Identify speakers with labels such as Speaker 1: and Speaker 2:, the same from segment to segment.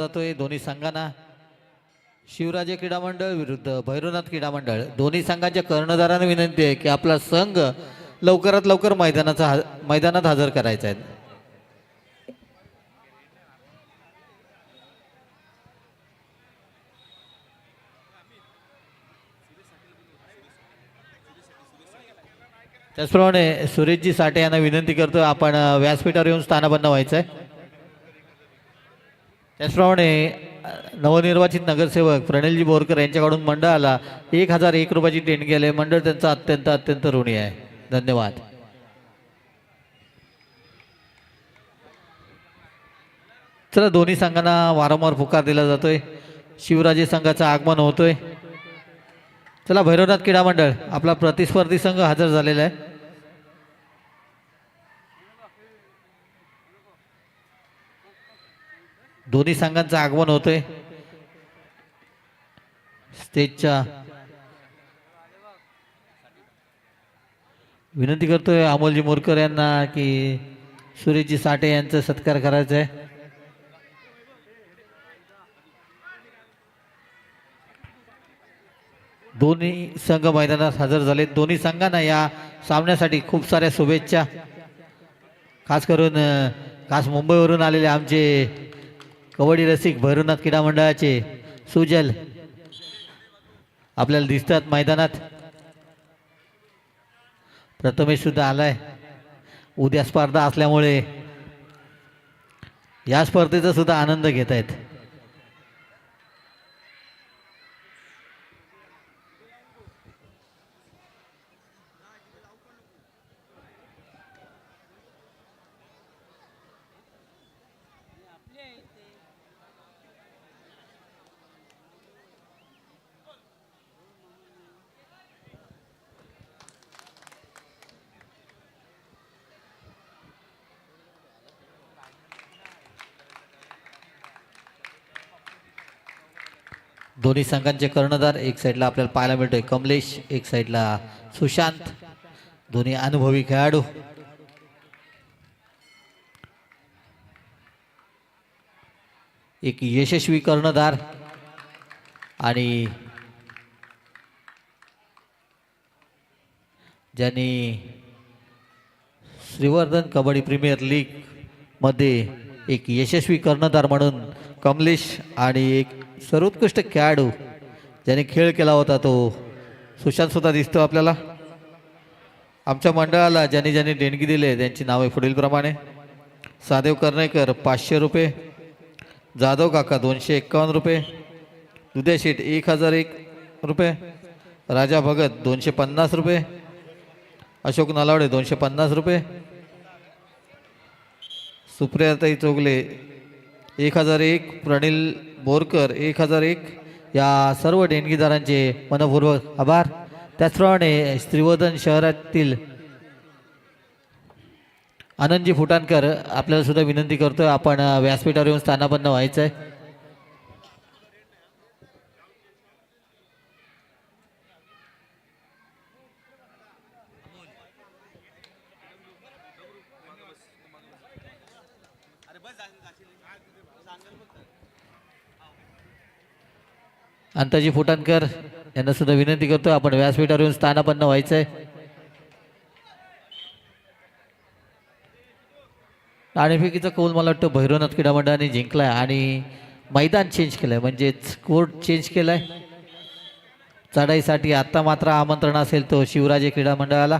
Speaker 1: जातोय दोन्ही संघांना. शिवराजे क्रीडा मंडळ विरुद्ध भैरवनाथ क्रीडा मंडळ. दोन्ही संघांच्या कर्णधारांना विनंती आहे की आपला संघ लवकरात लवकर मैदानात हजर करायचा आहे. त्याचप्रमाणे सुरेशजी साठे यांना विनंती करतो आपण व्यासपीठावर येऊन स्थानापन्न व्हायचं आहे. त्याचप्रमाणे नवनिर्वाचित नगरसेवक प्रणिलजी बोरकर यांच्याकडून मंडळाला 1001 रुपयाची देणगी आली. मंडळ त्यांचा अत्यंत ऋणी आहे. धन्यवाद. चला, दोन्ही संघांना वारंवार पुकार दिला जातोय. शिवराजे संघाचं आगमन होतोय. चला, भैरवनाथ क्रीडा मंडळ आपला प्रतिस्पर्धी संघ हजर झालेला आहे. दोन्ही संघांचं आगमन होतंय. स्टेजच्या विनंती करतोय अमोलजी मोरकर यांना की सुरेशजी साठे यांचा सत्कार करायचा आहे. दोन्ही संघ मैदानात हजर झाले. दोन्ही संघांना या सामन्यासाठी खूप साऱ्या शुभेच्छा. खास मुंबईवरून आलेले आमचे कबड्डी रसिक भैरवनाथ क्रीडा मंडळाचे सुजल आपल्याला दिसतात मैदानात. प्रथमेश सुद्धा आलाय. उद्या स्पर्धा असल्यामुळे या स्पर्धेचा सुद्धा आनंद घेत आहेत. दोन्ही संघांचे कर्णधार एक साईडला आपल्याला पाहायला मिळतोय कमलेश, एक साईडला सुशांत. दोन्ही अनुभवी खेळाडू. एक यशस्वी कर्णधार आणि ज्यांनी श्रीवर्धन कबड्डी प्रीमियर लीग मध्ये एक यशस्वी कर्णधार म्हणून कमलेश आणि एक सर्वोत्कृष्ट खेळाडू ज्याने खेळ केला होता तो सुशांत सुद्धा दिसतो आपल्याला. आमच्या मंडळाला ज्यांनी देणगी दिले त्यांची नावे पुढीलप्रमाणे: सादेव कर्णेकर 500 रुपये, जाधव काका 251 रुपये, दुध्या शेठ 1001 रुपये, राजा भगत 250 रुपये, अशोक नलावडे 250 रुपये, सुप्रियाताई चोगले 1001, प्रणिल बोरकर 1001. या सर्व देणगीदारांचे मनपूर्वक आभार. त्याचप्रमाणे श्रीवर्धन शहरातील आनंदजी फुटाणकर आपल्याला सुद्धा विनंती करतोय आपण व्यासपीठावर येऊन स्थानापन्न व्हायचं आहे. अंताजी फुटाणकर यांना सुद्धा विनंती करतो आपण व्यासपीठावर येऊन स्थानापन्न व्हायचं आहे. नाणेफेकीचा कौल मला वाटतं भैरवनाथ क्रीडा मंडळाने जिंकलाय आणि मैदान चेंज केलंय, म्हणजेच कोर्ट चेंज केलाय. चढाईसाठी आत्ता मात्र आमंत्रण असेल तो शिवराजे क्रीडा मंडळाला.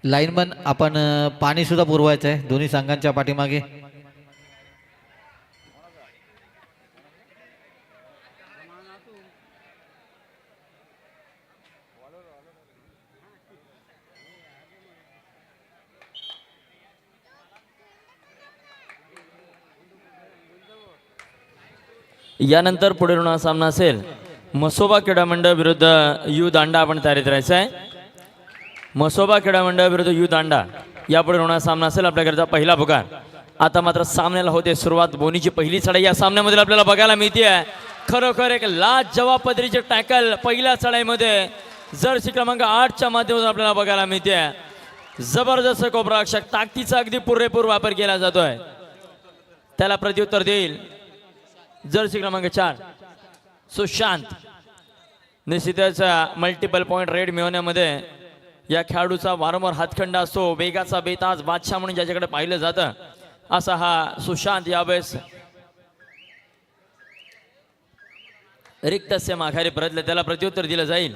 Speaker 1: लाईनमन आपण पाणी सुद्धा पुरवायचं आहे दोन्ही संघांच्या पाठीमागे.
Speaker 2: यानंतर पुढे होणारा सामना असेल मसोबा क्रीडा मंडळ विरुद्ध यू दांडा. आपण तयारीत राहायचं आहे. मसोबा क्रीडा मंडळ विरुद्ध यू दांडा यापुढे होणारा सामना असेल आपल्याकडचा पहिला पुकार. आता मात्र सामन्याला होते सुरुवात. बोनीची पहिली चढाई या सामन्यामध्ये आपल्याला बघायला मिळते आहे. खरोखर एक लाजवाब पदरीचे टॅकल पहिल्या चढाईमध्ये जर्सी क्रमांक 8च्या माध्यमातून आपल्याला बघायला मिळते. जबरदस्त कोपराक्षक ताकदीचा अगदी पुरेपूर वापर केला जातोय. त्याला प्रत्युत्तर देईल जर्सी क्रमांक 4 सुशांत. निश्चितच मल्टिपल पॉइंट रेड मिळवण्यामध्ये या खेळाडूचा वारंवार हातखंडा असतो. वेगाचा बेताज बादशाह म्हणून ज्याच्याकडे पाहिलं जातं असा हा सुशांत यावेळेस रिक्तस्य माघारी परतले. त्याला प्रत्युत्तर दिलं जाईल.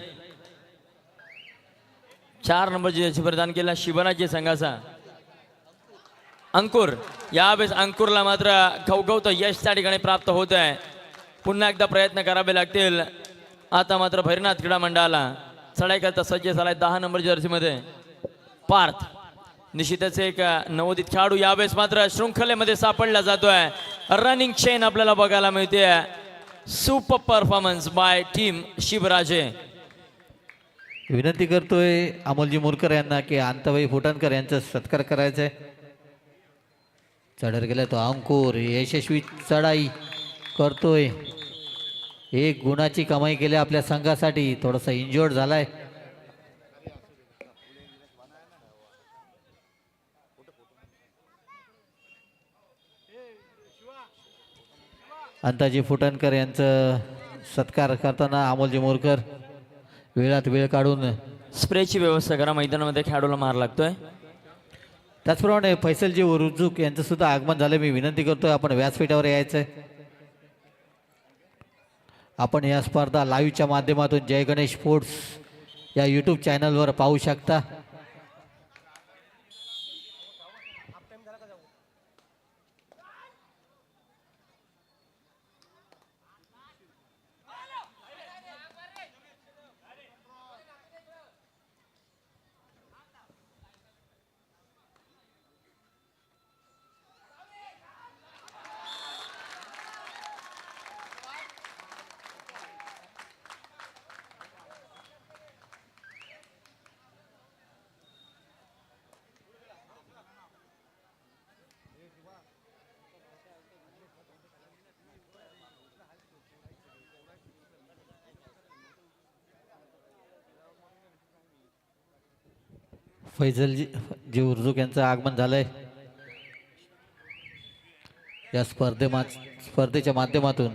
Speaker 2: 4 नंबरची याची प्रदान केला शिवराज्य संघाचा अंकुर. यावेळेस अंकुरला मात्र घवघवतं यश त्या ठिकाणी प्राप्त होत आहे. पुन्हा एकदा प्रयत्न करावे लागतील. आता मात्र भैरनाथ क्रीडा मंडळाला चढाई करता सज्ज झालाय 10 नंबर जर्सीमध्ये पार्थ. निश्चितच एक नवोदित खेळाडू यावेळेस मात्र शृंखलेमध्ये सापडला जातोय. रनिंग चेन आपल्याला बघायला मिळते. Super performance by team Shivraje.
Speaker 1: विनंती करतोय अमोलजी मोरकर यांना की अंतबाई फुटाणकर यांचा सत्कार करायचा आहे. चढर गेला तो अंकुर यशस्वी चढाई करतोय. 1 गुणाची कमाई केली आपल्या संघासाठी. थोडासा इंजर्ड झालाय. अंताजी फुटाणकर यांचं सत्कार करताना अमोलजी मोरकर वेळात वेळ काढून
Speaker 2: स्प्रेची व्यवस्था करा. मैदानामध्ये खेळाडूला मार लागतोय.
Speaker 1: त्याचप्रमाणे फैसलजी रुजुक यांचं सुद्धा आगमन झालं. मी विनंती करतोय आपण व्यासपीठावर यायचंय. आपण या स्पर्धा लाईव्हच्या माध्यमातून जय गणेश स्पोर्ट्स या यूट्यूब चॅनलवर पाहू शकता. फैजलजी उर्जुक यांचं आगमन झालंय या स्पर्धेच्या माध्यमातून.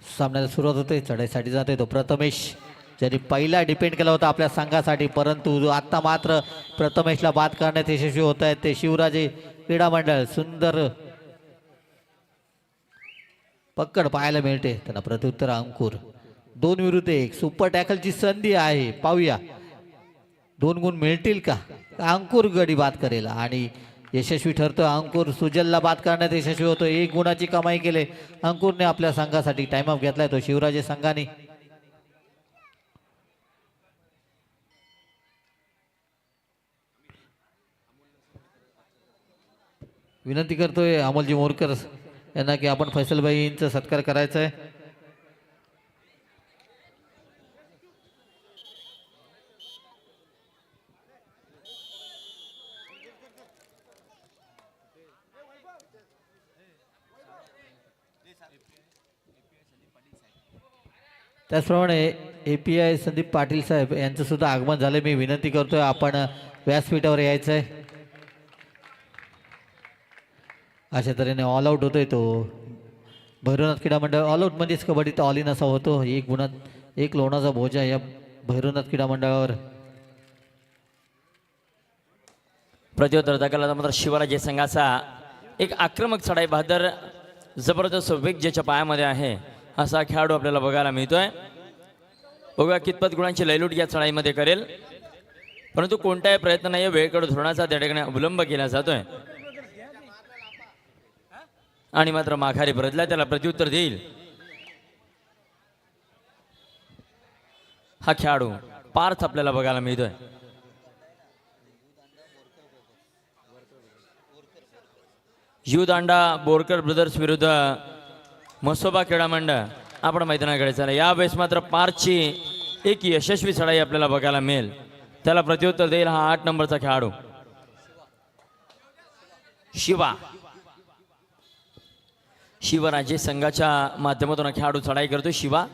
Speaker 1: सामन्याला सुरुवात होते. चढाईसाठी जाते तो प्रथमेश ज्यांनी पहिला डिपेंड केला होता आपल्या संघासाठी. परंतु आता मात्र प्रथमेशला बाद करण्यात यशस्वी होत आहेत ते शिवराजे क्रीडा मंडळ. सुंदर पकड पाहायला मिळते. त्यांना प्रत्युत्तर अंकुर. 2 विरुद्ध 1 सुपर टॅकलची संधी आहे. पाहूया 2 गुण मिळतील का. अंकुर गडी बाद करेल आणि यशस्वी ठरतो अंकुर. सुजलला बाद करण्यात यशस्वी होतो. 1 गुणाची कमाई केले अंकुरने आपल्या संघासाठी. टाइम ऑफ घेतलाय तो शिवराजे संघाने. विनंती करतोय अमोलजी मोरकर यांना की आपण फैसलबाईंचा सत्कार करायचा आहे. त्याचप्रमाणे API संदीप पाटील साहेब यांचं सुद्धा आगमन झालं. मी विनंती करतोय आपण व्यासपीठावर यायचं आहे. अशा तऱ्हेने ऑल आउट होतोय तो भैरवनाथ क्रीडा मंडळ. ऑल आउट म्हणजेच कबड्डीत ऑल इन असा होतो. 1 गुणात 1 लोणाचा बोजा या भैरवनाथ क्रीडा मंडळावर.
Speaker 2: प्रत्युत्तर दाखल मात्र शिवराजे संघाचा एक आक्रमक चढाई बहादर जबरदस्त वेग ज्याच्या पायामध्ये आहे असा खेळाडू आपल्याला बघायला मिळतोय. बघूया कितपत गुणांची लयलूट या चढाईमध्ये करेल. परंतु कोणताही प्रयत्न नाही. वेळेकडे धोरणाचा त्या ठिकाणी अवलंब केला जातोय आणि मात्र माघारी परतला. त्याला प्रत्युत्तर देईल हा खेळाडू पार्थ आपल्याला बघायला मिळतोय. युदांडा बोरकर ब्रदर्स विरुद्ध मसोबा क्रीडा मंडळ आपण मैदानाकडे चालला. यावेळेस मात्र पार्थची एक यशस्वी चढाई आपल्याला बघायला मिळेल. त्याला प्रत्युत्तर देईल हा 8 नंबरचा खेळाडू शिवा. शिवराजे संघाच्या माध्यमातून हा खेळाडू चढाई करतोय. शिवा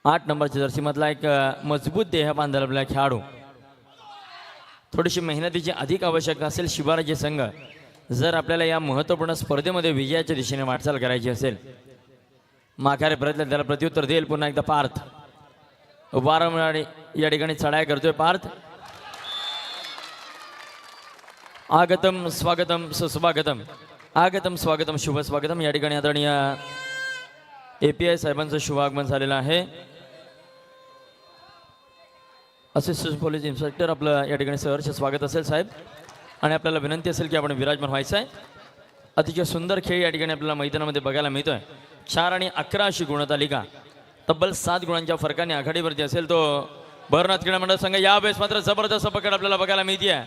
Speaker 2: 8 नंबरच्या जर्सीमधला एक मजबूत देह बांधलेला खेळाडू. थोडीशी मेहनतीची अधिक आवश्यकता असेल शिवराजे संघ जर आपल्याला या महत्त्वपूर्ण स्पर्धेमध्ये विजयाच्या दिशेने वाटचाल करायची असेल. माघारी प्रयत्न त्याला प्रत्युत्तर देईल पुन्हा एकदा पार्थ. वारंवार या ठिकाणी चढाई करतोय पार्थ. आगतम स्वागतम सुस्वागतम आगतम स्वागतम शुभ स्वागतम. या ठिकाणी आदरणीय API साहेबांचं शुभ आगमन झालेलं आहे. असिस्टंट पोलीस इन्स्पेक्टर आपलं या ठिकाणी सहर्ष स्वागत असेल साहेब. आणि आपल्याला विनंती असेल की आपण विराजमान व्हायचं आहे. अतिशय सुंदर खेळ या ठिकाणी आपल्याला मैदानामध्ये बघायला मिळतोय. 4 आणि 11 अशी गुणतालिका तब्बल 7 गुणांच्या फरकाने आघाडीवरती असेल तो भरनाथ क्रीडा मंडळ संघ. यावेळेस मात्र जबरदस्त पकड आपल्याला बघायला मिळते.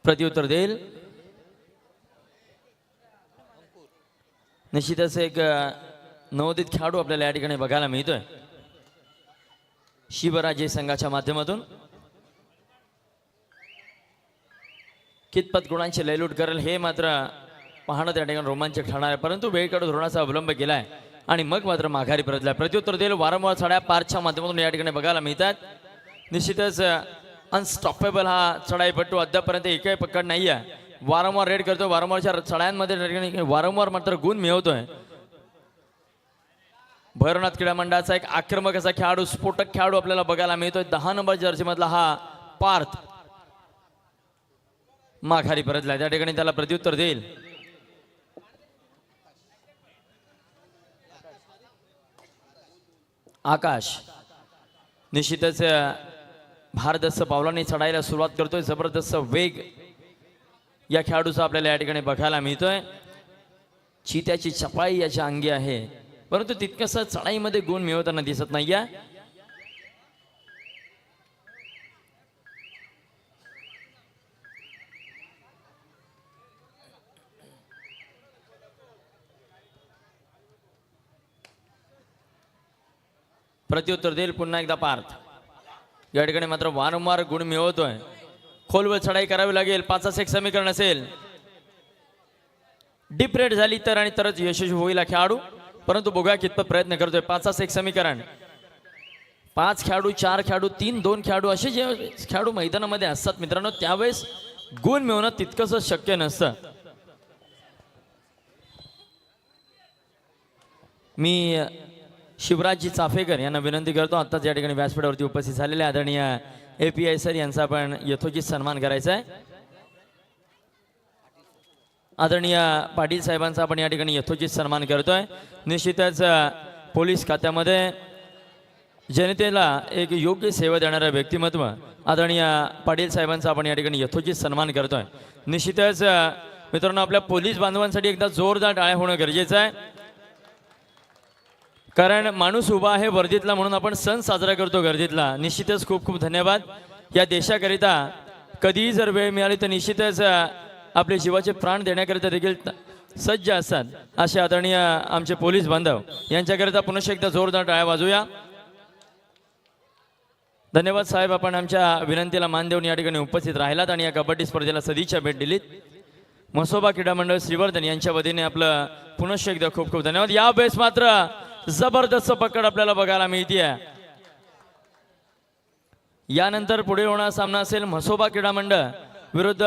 Speaker 2: प्रत्युत्तर देईल निश्चितच एक नवोदित खेळाडू आपल्याला या ठिकाणी बघायला मिळतोय शिवराजे संघाच्या माध्यमातून. कितपत गुणांची लयलूट करेल हे मात्र पाहणं त्या ठिकाणी रोमांचक ठरणार आहे. परंतु वेळेकडे धोरणाचा अवलंब केलाय आणि मग मात्र माघारी परतलाय. प्रत्युत्तर देईल वारंवार चढ्या पारच्या माध्यमातून या ठिकाणी बघायला मिळतात. निश्चितच अनस्टॉपेबल हा चढाईपट्टू अद्यापर्यंत एकही पकड नाही आहे. वारंवार रेड करतोय. वारंवारच्या चढायांमध्ये वारंवार मात्र गुण मिळवतोय. भैरवनाथ क्रीडा मंडळाचा एक आक्रमक असा खेळाडू स्फोटक खेळाडू आपल्याला बघायला मिळतोय. 10 नंबर जर्सी मधला हा पार्थ माघारी परतलाय. त्या ठिकाणी त्याला प्रत्युत्तर देईल आकाश. निश्चितच भारदस्त पावलांनी चढायला सुरुवात करतोय. जबरदस्त वेग या खेळाडूचा आपल्याला या ठिकाणी बघायला मिळतोय. चित्याची चपाई याच्या अंगी आहे परंतु तितकंसं चढाईमध्ये गुण मिळवताना दिसत नाहीये. प्रत्युत्तर देईल पुन्हा एकदा पार्थ. या ठिकाणी मात्र वारंवार गुण मिळवतोय. खोलवर चढाई करावी लागेल. 5च एक समीकरण असेल. डीप रेड झाली तर आणि तरच यशस्वी होईल हा खेळाडू. परंतु बघा कितपत प्रयत्न करतोय. 5च एक समीकरण. 5 खेळाडू 4 खेळाडू 3 2 खेळाडू असे जे खेळाडू मैदानामध्ये असतात मित्रांनो त्यावेळेस गुण मिळवणं तितकंसं शक्य नसतं. मी शिवराजजी चाफेकर यांना विनंती करतो आत्ताच या ठिकाणी व्यासपीठावरती उपस्थित झालेले आदरणीय API सर यांचा आपण यथोचित सन्मान करायचा आहे. आदरणीय पाटील साहेबांचा आपण या ठिकाणी यथोचित सन्मान करतोय. निश्चितच पोलीस खात्यामध्ये जनतेला एक योग्य सेवा देणारं व्यक्तिमत्व आदरणीय पाटील साहेबांचा आपण या ठिकाणी यथोचित सन्मान करतोय. निश्चितच मित्रांनो आपल्या पोलीस बांधवांसाठी एकदा जोरदार टाळ्या होणं गरजेचं आहे. कारण माणूस उभा आहे वर्दीतला म्हणून आपण सण साजरा करतो गर्दीतला. निश्चितच खूप खूप धन्यवाद. या देशाकरिता कधीही जर वेळ मिळाली तर निश्चितच आपले जीवाचे प्राण देण्याकरिता देखील सज्ज असतात असे आदरणीय आमचे पोलीस बांधव यांच्याकरिता पुन्हा एकदा जोरदार टाळ्या वाजूया. धन्यवाद साहेब आपण आमच्या विनंतीला मान देऊन या ठिकाणी उपस्थित राहिलात आणि या कबड्डी स्पर्धेला सदिच्छा भेट दिलीत. मसोबा क्रीडा मंडळ श्रीवर्धन यांच्या वतीने आपलं पुन्हा एकदा खूप खूप धन्यवाद. या वेळेस मात्र जबरदस्त पकड आपल्याला बघायला मिळते. यानंतर पुढे होणारा सामना असेल मसोबा क्रीडा मंडळ विरुद्ध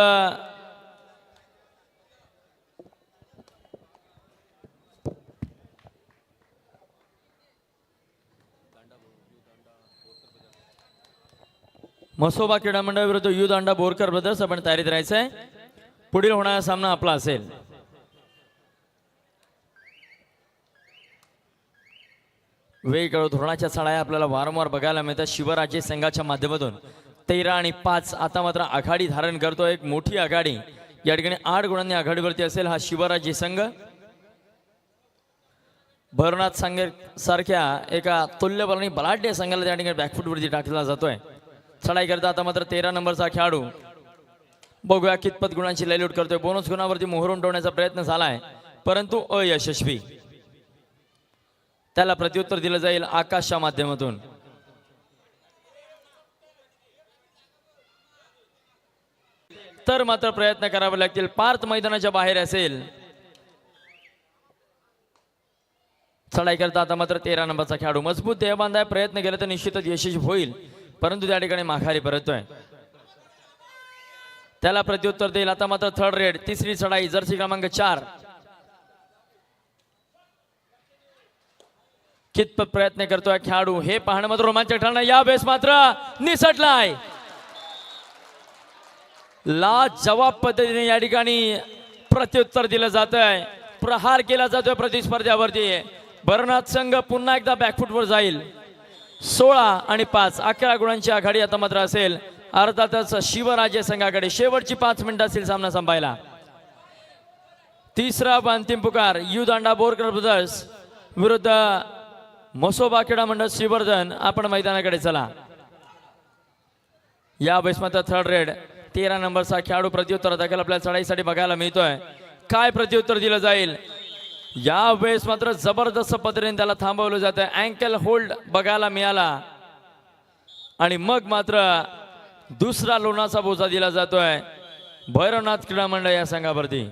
Speaker 2: मसोबा क्रीडा मंडळ विरुद्ध यू दांडा बोरकर ब्रदर्स आपण तयारीत राहायचं आहे. पुढील होणारा सामना आपला असेल वेगवेगळ्या धोरणाच्या चढाया आपल्याला वारंवार बघायला मिळतात शिवराजे संघाच्या माध्यमातून. 13 आणि 5 आता मात्र आघाडी धारण करतो. एक मोठी आघाडी या ठिकाणी 8 गुणांनी आघाडीवरती असेल हा शिवराजे संघ. भरनाथ संघ सारख्या एका तुल्यबल आणि बलाढ्य संघाला त्या ठिकाणी बॅकफुटवरती टाकला जातोय. चढाई करता आता मात्र 13 नंबरचा खेळाडू बघूया कितपत गुणांची लयलूट करतोय. बोनस गुणावरती मोहर उमटवण्याचा प्रयत्न झालाय परंतु अयशस्वी. त्याला प्रत्युत्तर दिलं जाईल आकाशच्या माध्यमातून. तर मात्र प्रयत्न करावे लागतील. पार्थ मैदानाच्या बाहेर असेल. चढाई करता आता मात्र 13 नंबरचा खेळाडू मजबूत देह बांधाय प्रयत्न केला तर निश्चितच यशस्वी होईल परंतु त्या ठिकाणी माघारी परततोय. त्याला प्रत्युत्तर देईल आता मात्र थर्ड रेड. तिसरी चढाई जर्सी क्रमांक 4. कितपत प्रयत्न करतोय खेळाडू हे पाहणं मात्र रोमांचक ठरणार. या वेळेस मात्र निसटलाय. लाजवाब पद्धतीने या ठिकाणी प्रत्युत्तर दिलं जात आहे. प्रहार केला जातोय प्रतिस्पर्ध्यावरती. भरनाथ संघ पुन्हा एकदा बॅकफुटवर जाईल. 16 आणि 5 11 गुणांची आघाडी आता मात्र असेल. अर्थातच शिवराजे संघाकडे शेवटची 5 मिनिटं असतील सामना संपायला. तिसरा व अंतिम पुकार युदांडा बोरकर ब्रदर्स विरुद्ध मसोबा क्रीडा मंडळ श्रीवर्धन. आपण मैदानाकडे चला. या वेळेस मात्र थर्ड रेड 13 नंबरचा खेळाडू प्रत्युत्तर दाखल आपल्याला चढाईसाठी बघायला मिळतोय. काय प्रत्युत्तर दिलं जाईल. या वेळेस मात्र जबरदस्त पद्धतीने त्याला थांबवलं जातं. अँकल होल्ड बघायला मिळाला आणि मग मात्र दुसरा लोणाचा बोजा दिला जातोय भैरवनाथ क्रीडा मंडळ या संघावरती.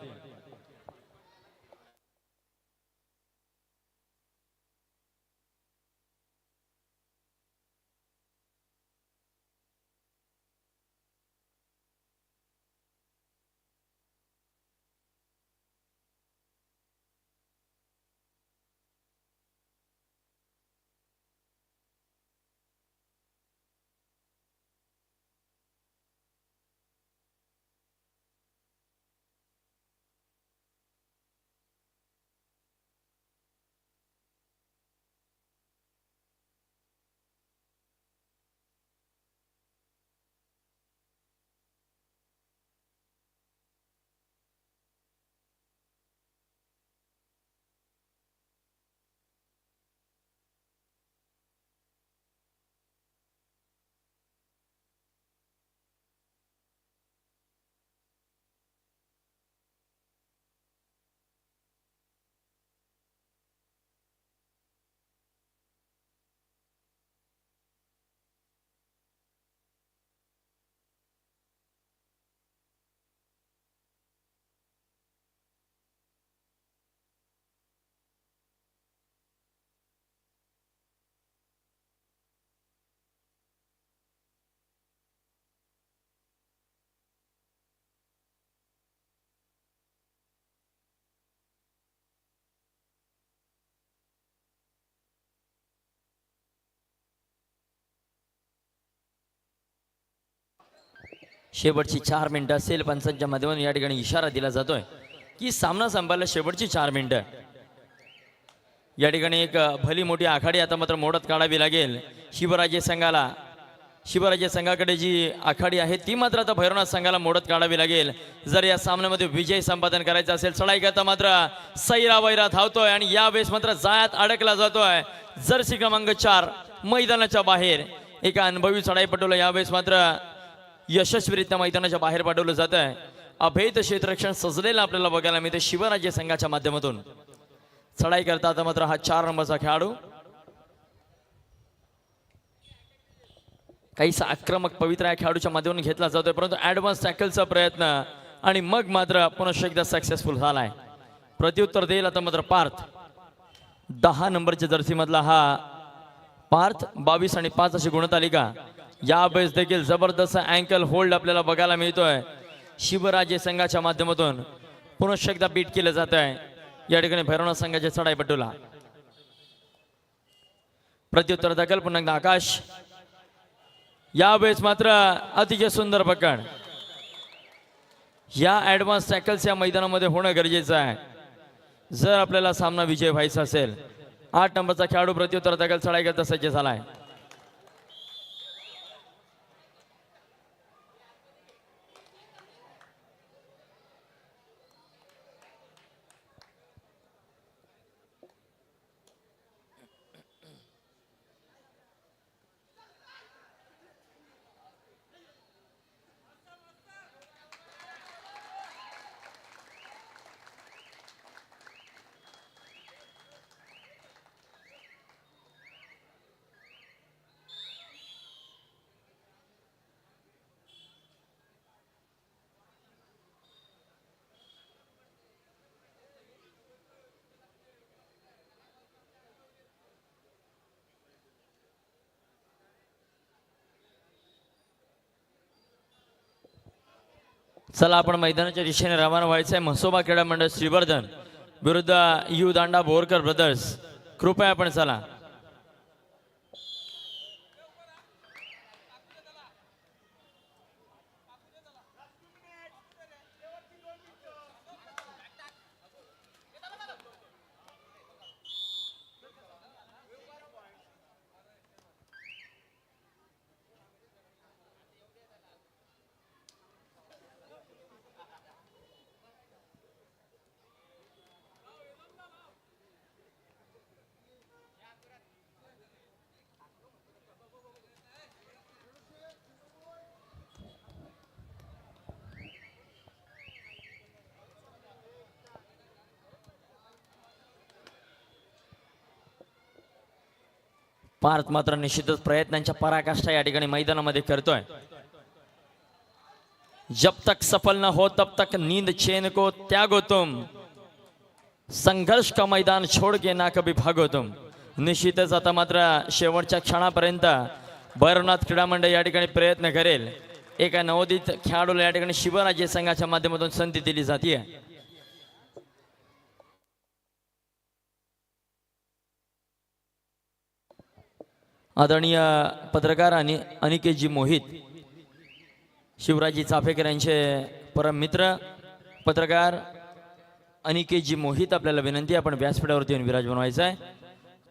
Speaker 2: शेवटची 4 मिनिटं असेल. पंचांच्या माध्यमातून या ठिकाणी इशारा दिला जातोय की सामना संपायला शेवटची 4 मिनिटं. या ठिकाणी एक भली मोठी आखाडी आता मात्र मोडत काढावी लागेल शिवराजे संघाला. शिवराजे संघाकडे जी आखाडी आहे ती मात्र आता भैरवनाथ संघाला मोडत काढावी लागेल जर या सामन्यामध्ये विजय संपादन करायचा असेल. चढाई करता मात्र सैरा वैरा धावतोय आणि यावेळेस मात्र जाळ्यात अडकला जातोय जर्सी क्रमांक 4 मैदानाच्या बाहेर. एका अनुभवी चढाईपटूला यावेळेस मात्र यशस्वीरित्या मैदानाच्या बाहेर पाठवलं जात आहे. अभेद क्षेत्ररक्षण सजलेलं आपल्याला बघायला मिळते शिवराजे संघाच्या माध्यमातून. चढाई करता आता मात्र हा 4 नंबरचा खेळाडू काहीसा आक्रमक पवित्र या खेळाडूच्या माध्यमातून घेतला जातोय परंतु ऍडव्हान्स टॅकलचा प्रयत्न आणि मग मात्र पुन्हा एकदा सक्सेसफुल झालाय. प्रत्युत्तर देईल आता मात्र पार्थ. 10 नंबरच्या जर्सी मधला हा पार्थ. 22 आणि 5 अशी गुणतालिका. यावेळेस देखील जबरदस्त अँकल होल्ड आपल्याला बघायला मिळतोय शिवराजे संघाच्या माध्यमातून. पुन्हा एकदा बीट केलं जात आहे या ठिकाणी भैरवनाथ संघाच्या चढाईपटूला. प्रत्युत्तर दाखल पुन्हा एकदा आकाश. यावेळेस मात्र अतिशय सुंदर पकड. या ऍडव्हान्स टॅकल्स या मैदानामध्ये होणं गरजेचं आहे जर आपल्याला सामना विजय व्हायचा असेल. 8 नंबरचा खेळाडू प्रत्युत्तर दाखल चढाई करता सज्ज झालाय. चला आपण मैदानाच्या दिशेने रवाना व्हायचं आहे. म्हसोबा क्रीडा मंडळ श्रीवर्धन विरुद्ध यू दांडा बोरकर ब्रदर्स. कृपया आपण चला. पार्थ मात्र निश्चितच प्रयत्नांच्या पराकाष्ठा या ठिकाणी मैदानामध्ये करतोय. जब तक सफल न हो तब तक नींद चैन को त्यागो तुम, संघर्ष का मैदान छोड़ के ना कभी भागो तुम. निश्चितच आता मात्र शेवटच्या क्षणापर्यंत भैरवनाथ क्रीडा मंडळ या ठिकाणी प्रयत्न करेल. एका नवोदित खेळाडूला या ठिकाणी शिवराज्य संघाच्या माध्यमातून संधी दिली जाते. आदरणीय पत्रकार आणि अनिकेतजी मोहित, शिवराजी चाफेकर यांचे परम मित्र पत्रकार अनिकेतजी मोहित, आपल्याला विनंती आपण व्यासपीठावरती येऊन विराजमान व्हायचं आहे.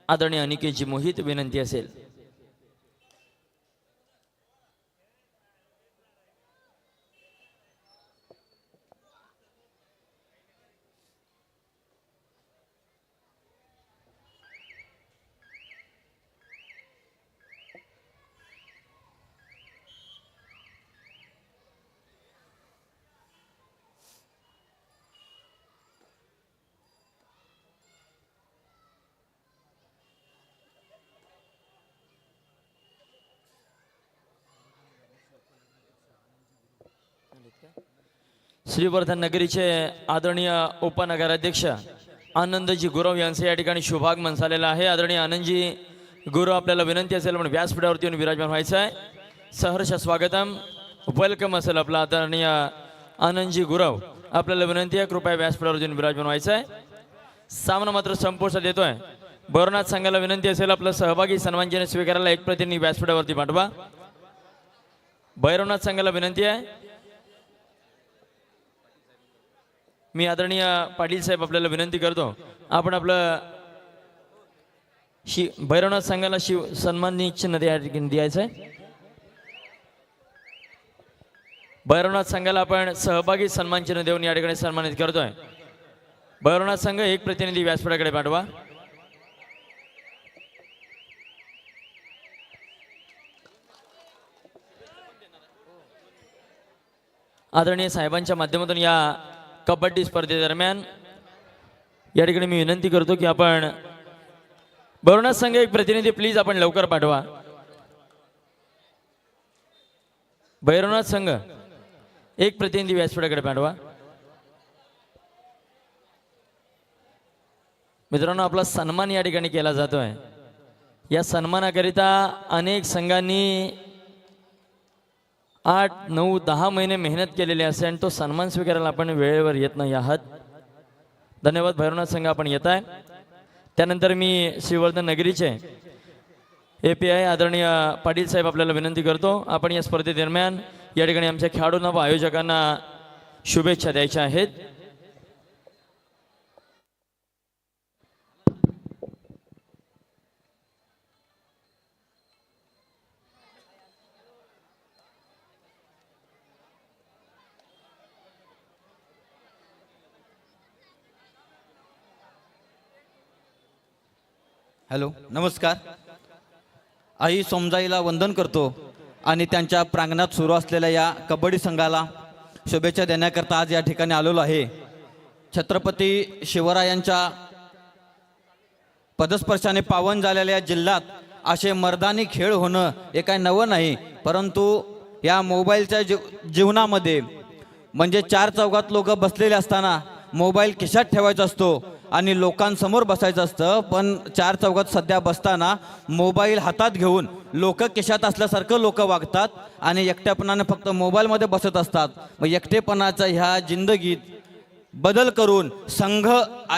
Speaker 2: आदरणीय अनिकेतजी मोहित, विनंती असेल. श्रीवर्धन नगरीचे आदरणीय उपनगराध्यक्ष आनंदजी गुरव यांचे या ठिकाणी शुभागमन झालेलं आहे. आदरणीय आनंदजी गुरव, आपल्याला विनंती असेल म्हणून व्यासपीठावरती येऊन विराजमान व्हायचं आहे. सहर्ष स्वागतम, वेलकम असेल आपलं आदरणीय आनंदजी गुरव, आपल्याला विनंती आहे कृपया व्यासपीठावरती येऊन विराजमान व्हायचं आहे. सामना मात्र संपुष्टात येतोय. भैरवनाथ संघाला विनंती असेल आपलं सहभागी सन्मानचिन्ह स्वीकारायला एक प्रतिनिधी व्यासपीठावरती पाठवा. भैरवनाथ संघाला विनंती आहे. मी आदरणीय पाटील साहेब आपल्याला विनंती करतो, आपण आपलं भैरवनाथ संघाला सन्मान चिन्ह द्यायचं आहे. भैरवनाथ संघाला आपण सहभागी सन्मान चिन्ह देऊन या ठिकाणी सन्मानित करतोय. भैरवनाथ संघ एक प्रतिनिधी व्यासपीठाकडे पाठवा. आदरणीय साहेबांच्या माध्यमातून या कबड्डी स्पर्धेदरम्यान या ठिकाणी मी विनंती करतो की आपण भैरवनाथ संघ एक प्रतिनिधी प्लीज आपण लवकर पाठवा. भैरवनाथ संघ एक प्रतिनिधी व्यासपीठाकडे पाठवा. मित्रांनो, आपला सन्मान या ठिकाणी केला जातोय. या सन्मानाकरिता अनेक संघांनी 8, 9, 10 महिने मेहनत केलेली असे आणि तो सन्मान स्वीकारायला आपण वेळेवर येत नाही आहात. धन्यवाद भैरवनाथ संघ, आपण येत आहे. त्यानंतर मी श्रीवर्धन नगरीचे API आदरणीय पाटील साहेब आपल्याला विनंती करतो, आपण या स्पर्धेदरम्यान या ठिकाणी आमच्या खेळाडूंना व आयोजकांना शुभेच्छा द्यायच्या आहेत.
Speaker 3: हॅलो, नमस्कार. आई सोमजाईला वंदन करतो आणि त्यांच्या प्रांगणात सुरू असलेल्या या कबड्डी संघाला शुभेच्छा देण्याकरता आज या ठिकाणी आलेलो आहे. छत्रपती शिवरायांच्या पदस्पर्शाने पावन झालेल्या जिल्ह्यात असे मर्दानी खेळ होणं हे काही नवं नाही, परंतु या मोबाईलच्या जीवनामध्ये म्हणजे 4 चौघात लोक बसलेले असताना मोबाईल खिशात ठेवायचा असतो आणि लोकांसमोर बसायचं असतं, पण चार चौघात सध्या बसताना मोबाईल हातात घेऊन लोक केशात असल्यासारखं लोक वागतात आणि एकट्यापणाने फक्त मोबाईलमध्ये बसत असतात. मग एकटेपणाच्या ह्या जिंदगीत बदल करून संघ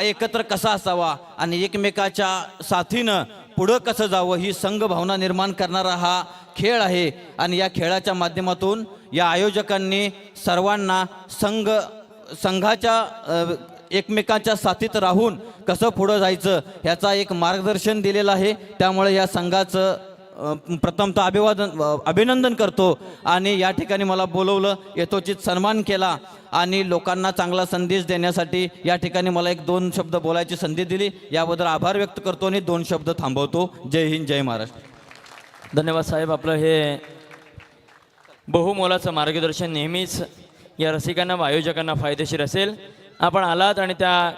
Speaker 3: एकत्र कसा असावा आणि एकमेकाच्या साथीनं पुढं कसं जावं ही संघ भावना निर्माण करणारा हा खेळ आहे. आणि या खेळाच्या माध्यमातून या आयोजकांनी सर्वांना संघाच्या एकमेकांच्या साथीत राहून कसं पुढं जायचं ह्याचा एक मार्गदर्शन दिलेलं आहे. त्यामुळे या संघाचं प्रथमतः अभिनंदन करतो आणि या ठिकाणी मला बोलवलं, यथोचित सन्मान केला आणि लोकांना चांगला संदेश देण्यासाठी या ठिकाणी मला एक दोन शब्द बोलायची संधी दिली, याबद्दल आभार व्यक्त करतो आणि दोन शब्द थांबवतो. जय हिंद, जय महाराष्ट्र.
Speaker 2: धन्यवाद साहेब. आपलं हे बहुमोलाचं मार्गदर्शन नेहमीच या रसिकांना व आयोजकांना फायदेशीर असेल. आपण आलात आणि त्या